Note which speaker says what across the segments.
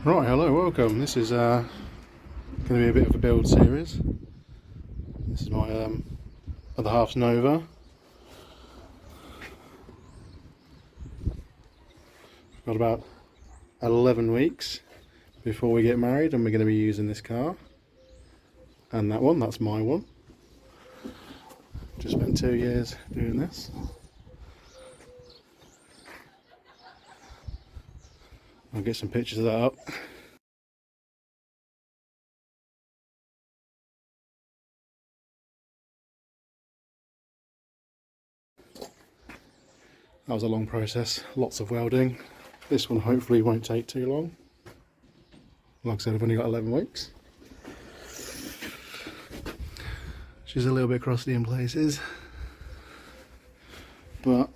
Speaker 1: Right, hello, welcome. This is going to be a bit of a build series. This is my other half's Nova. We've got about 11 weeks before we get married, and we're going to be using this car. And that one, that's my one. Just spent 2 years doing this. I'll get some pictures of that up. That was a long process, lots of welding. This one hopefully won't take too long. Like I said, I've only got 11 weeks. She's a little bit crusty in places, but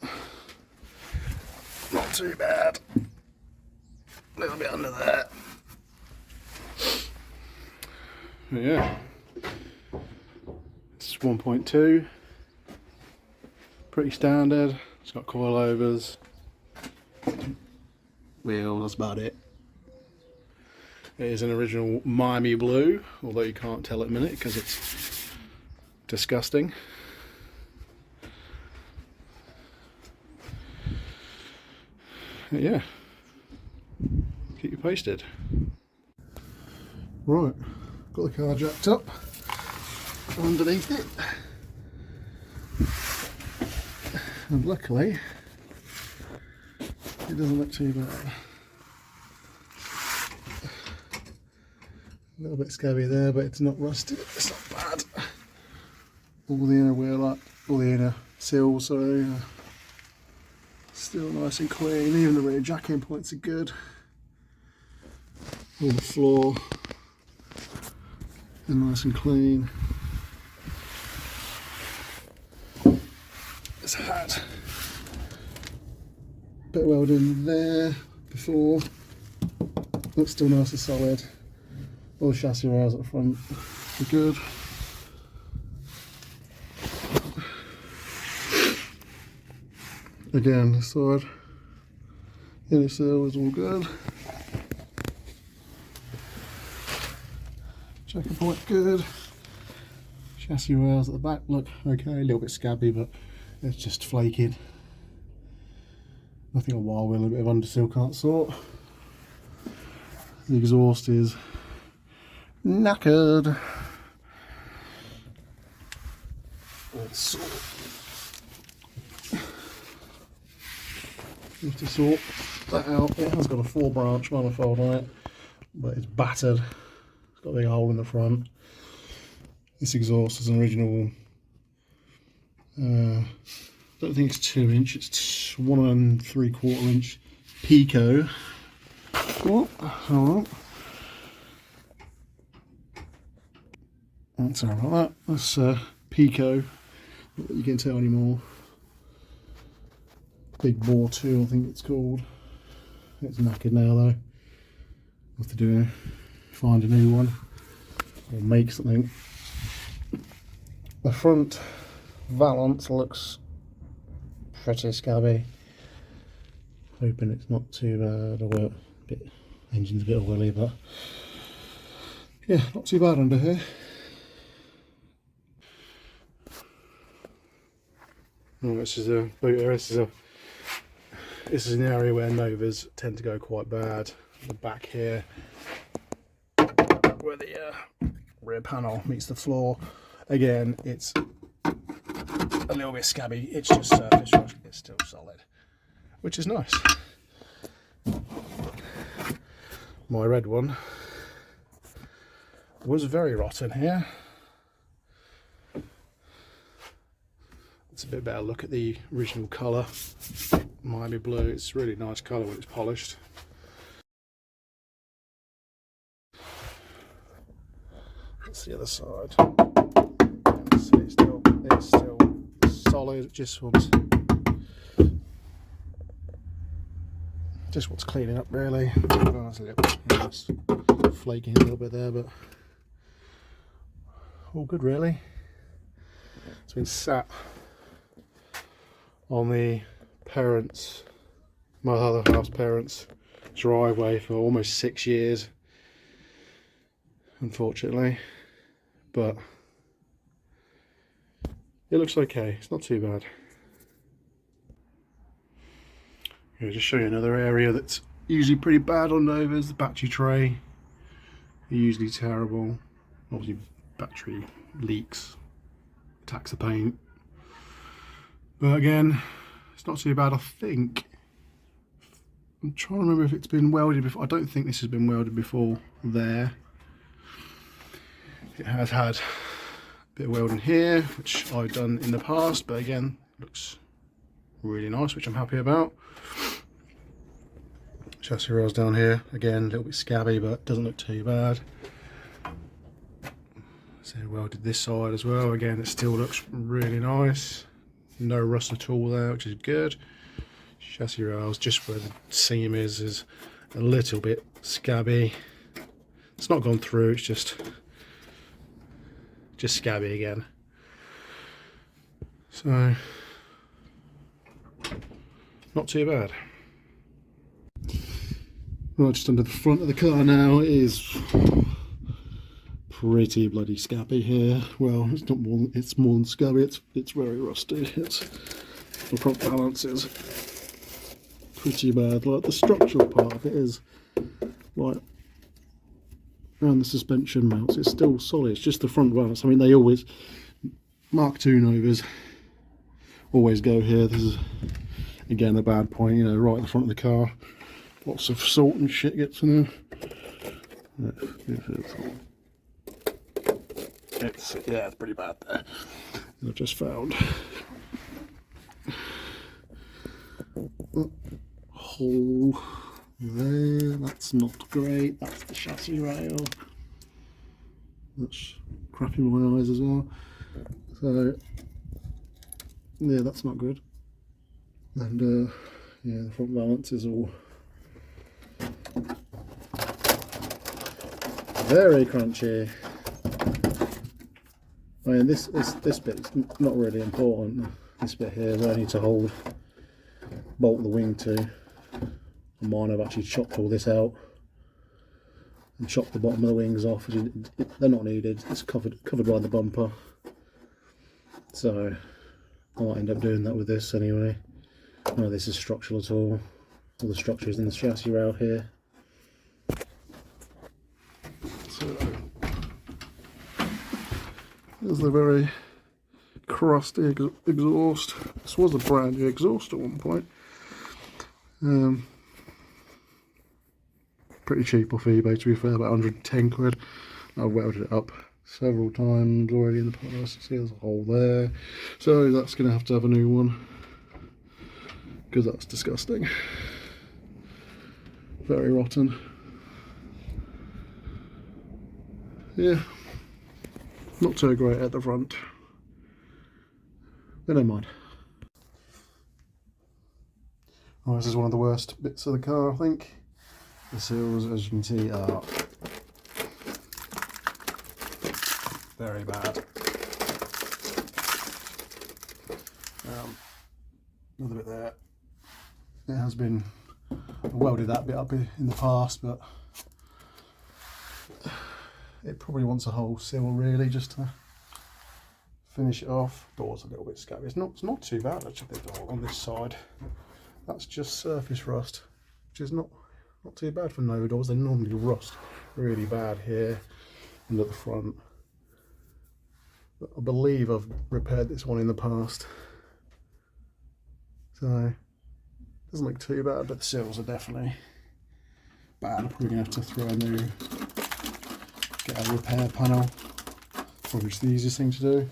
Speaker 1: not too bad. A little bit under there. But yeah, it's 1.2, pretty standard. It's got coilovers, wheels, that's about it. It is an original Miami blue, although you can't tell at the minute because it's disgusting. But yeah, keep you posted. Right, got the car jacked up underneath it, and luckily it doesn't look too bad. A little bit scabby there, but it's not rusted, it's not bad. All the inner wheel up, all the inner Sill, sorry, still nice and clean. Even the rear jacking points are good. All the floor is nice and clean. It's had a bit of welding there before. Looks still nice and solid. All the chassis rails at the front are good. Again, this side, inner Sill is all good. Checker point good. Chassis rails at the back look okay, a little bit scabby, but it's just flaking. Nothing a wire wheel, a bit of undersill can't sort. The exhaust is knackered. Let's have to sort that out. It has got a 4-branch manifold on it, but it's battered. It's got a big hole in the front. This exhaust is an original, I don't think it's 2-inch, it's 1 3/4 inch Pico. Oh, hold on. Sorry about that. That's Pico. Not that you can tell anymore. Big bore 2, I think it's called. It's knackered now though. Have to find a new one or make something. The front valance looks pretty scabby. Hoping it's not too bad. Or engine's a bit oily, but yeah, not too bad under here. Oh, this is a booter. This is an area where Novas tend to go quite bad. The back here, where the rear panel meets the floor, again, it's a little bit scabby. It's just surface rust. It's still solid, which is nice. My red one was very rotten here. It's a bit better look at the original colour. Miami blue, it's a really nice colour when it's polished. That's the other side. See, it's still solid. Just wants cleaning up really. There's a little bit flaking a little bit there, but all good really. It's been sat on the parents, my other half's parents' driveway for almost 6 years, unfortunately, but it looks okay. It's not too bad. I'll just show you another area that's usually pretty bad on Novas. The battery tray are usually terrible. Obviously battery leaks, attacks the paint. But again, it's not too bad, I think. I'm trying to remember if it's been welded before. I don't think this has been welded before there. It has had a bit of welding here, which I've done in the past, but again, looks really nice, which I'm happy about. Chassis rails down here, again, a little bit scabby, but doesn't look too bad. So welded this side as well. Again, it still looks really nice. No rust at all there, which is good. Chassis rails, just where the seam is a little bit scabby. It's not gone through, it's just scabby again. So not too bad. Right, just under the front of the car now, it is pretty bloody scabby here. Well, it's not more. It's more than scabby. It's very rusty. It's the front balance is pretty bad. Like the structural part of it is like around the suspension mounts. It's still solid. It's just the front balance. I mean, they always Mark II Novas always go here. This is again a bad point. You know, right at the front of the car. Lots of salt and shit gets in there. Yeah, it's pretty bad there. And I've just found a hole there. That's not great. That's the chassis rail. That's crappy my eyes as well. So yeah, that's not good. And yeah, the front balance is all very crunchy. I mean, this bit's not really important. This bit here is only to bolt the wing to. On mine, I've actually chopped all this out and chopped the bottom of the wings off. They're not needed. It's covered by the bumper. So I might end up doing that with this anyway. None of this is structural at all. All the structure is in the chassis rail here. So there's the very crusty exhaust. This was a brand new exhaust at one point. Pretty cheap off eBay, to be fair, about 110 quid. I've welded it up several times already in the past. See, there's a hole there. So that's going to have a new one, because that's disgusting. Very rotten. Yeah, not too great at the front, but never mind. Oh, this is one of the worst bits of the car, I think. The sills, as you can see, are very bad. Another bit there. It has been, I welded that bit up in the past, but it probably wants a whole sill really, just to finish it off. Door's a little bit scabby. It's not too bad actually, the door on this side. That's just surface rust, which is not too bad for Nova doors. They normally rust really bad here and at the front. But I believe I've repaired this one in the past, so it doesn't look too bad. But the sills are definitely bad. I'm probably gonna have to get a repair panel. Probably just the easiest thing to do.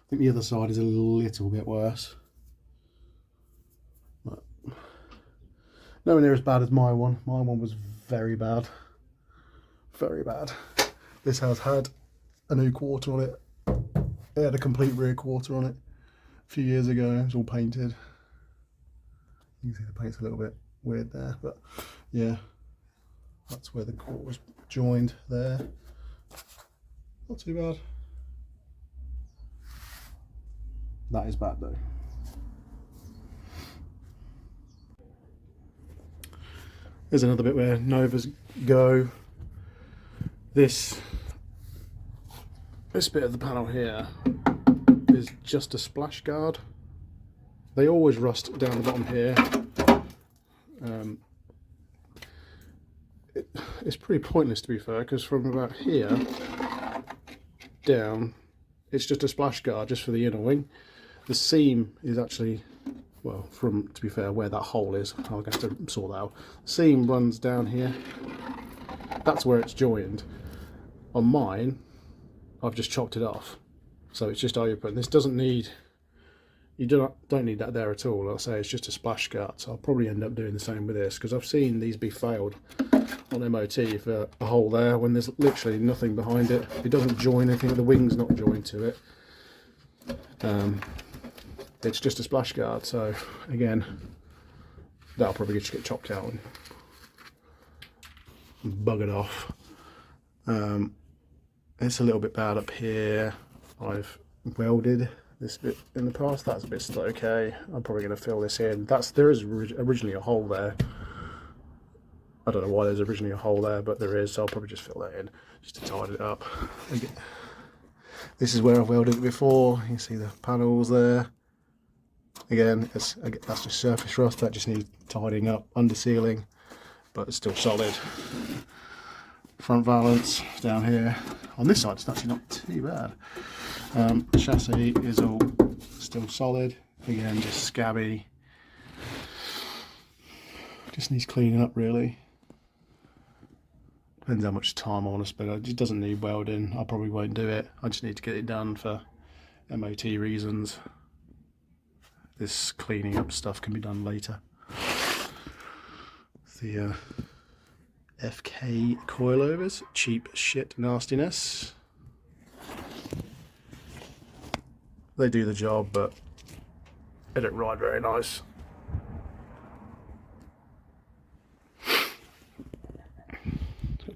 Speaker 1: I think the other side is a little bit worse. But nowhere near as bad as my one. My one was very bad. Very bad. This has had a new quarter on it. It had a complete rear quarter on it a few years ago. It was all painted. You can see the paint's a little bit weird there, but yeah, that's where the quarter was joined there. Not too bad. That is bad though. There's another bit where Novas go. This bit of the panel here is just a splash guard. They always rust down the bottom here. It's pretty pointless, to be fair, because from about here down, it's just a splash guard just for the inner wing. The seam is actually, well, from, to be fair, where that hole is, I'll have to sort that out. The seam runs down here. That's where it's joined. On mine, I've just chopped it off, so it's just open. This doesn't need, you don't need that there at all. I'll say it's just a splash guard, so I'll probably end up doing the same with this, because I've seen these be failed on MOT for a hole there when there's literally nothing behind it. It doesn't join anything, the wing's not joined to it. It's just a splash guard, so again, that'll probably just get chopped out and buggered off. It's a little bit bad up here. I've welded this bit in the past. That's a bit still okay. I'm probably going to fill this in. There is originally a hole there. I don't know why there's originally a hole there, but there is, so I'll probably just fill that in just to tidy it up. This is where I've welded it before. You can see the panels there. Again, that's just surface rust. That just needs tidying up, under sealing, but it's still solid. Front valance down here. On this side, it's actually not too bad. The chassis is all still solid. Again, just scabby. Just needs cleaning up, really. Depends how much time I want to spend. It just doesn't need welding. I probably won't do it. I just need to get it done for MOT reasons. This cleaning up stuff can be done later. The FK coilovers, cheap shit nastiness. They do the job, but they don't ride very nice.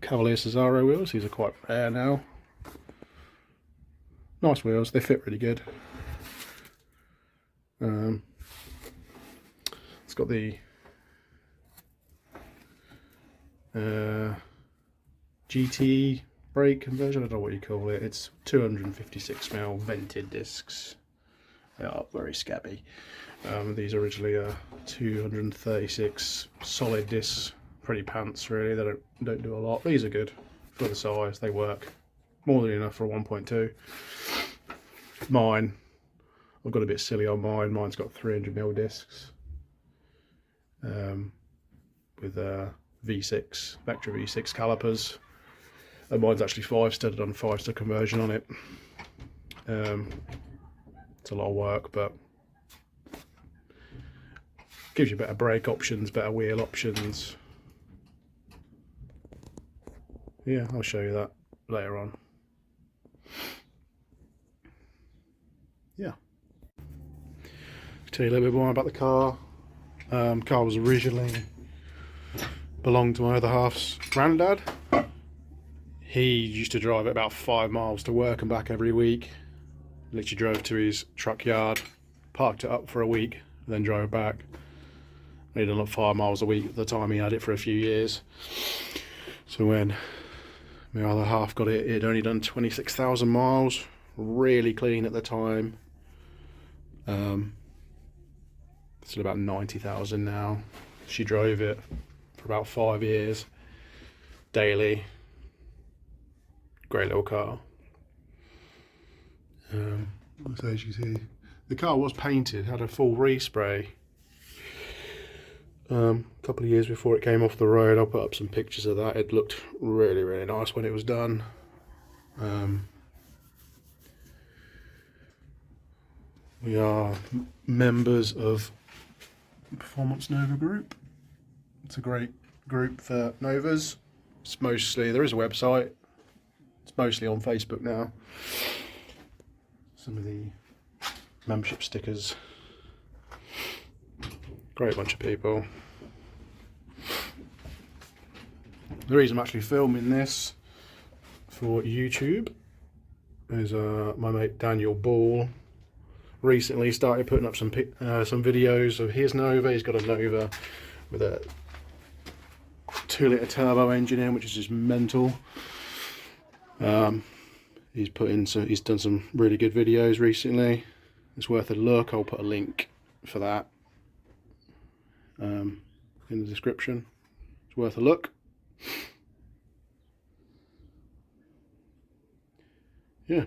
Speaker 1: Cavalier Cesaro wheels, these are quite rare now. Nice wheels, they fit really good. It's got the GT brake conversion, I don't know what you call it. It's 256mm vented discs. They are very scabby. These originally are 236 solid discs. Pretty pants, really. They don't do a lot. These are good for the size. They work more than enough for a 1.2. Mine, I've got a bit silly on mine. Mine's got 300mm discs with V6 Vectra V6 calipers, and mine's actually 5-studded on 5-stud conversion on it. It's a lot of work, but gives you better brake options, better wheel options. Yeah, I'll show you that later on. Yeah. Tell you a little bit more about the car. Car was originally belonged to my other half's granddad. He used to drive it about 5 miles to work and back every week. Literally drove to his truck yard, parked it up for a week, and then drove back. He'd done like 5 miles a week at the time he had it for a few years. So when my other half got it, it had only done 26,000 miles, really clean at the time. It's at about 90,000 now. She drove it for about 5 years, daily. Great little car. So as you see, the car was painted, had a full respray. A couple of years before it came off the road. I'll put up some pictures of that. It looked really, really nice when it was done. We are members of Performance Nova Group. It's a great group for Novas. It's mostly, there is a website. It's mostly on Facebook now. Some of the membership stickers. Great bunch of people. The reason I'm actually filming this for YouTube is my mate Daniel Ball recently started putting up some videos of his Nova. He's got a Nova with a 2-litre turbo engine in, which is just mental. He's done some really good videos recently. It's worth a look. I'll put a link for that in the description. It's worth a look. Yeah.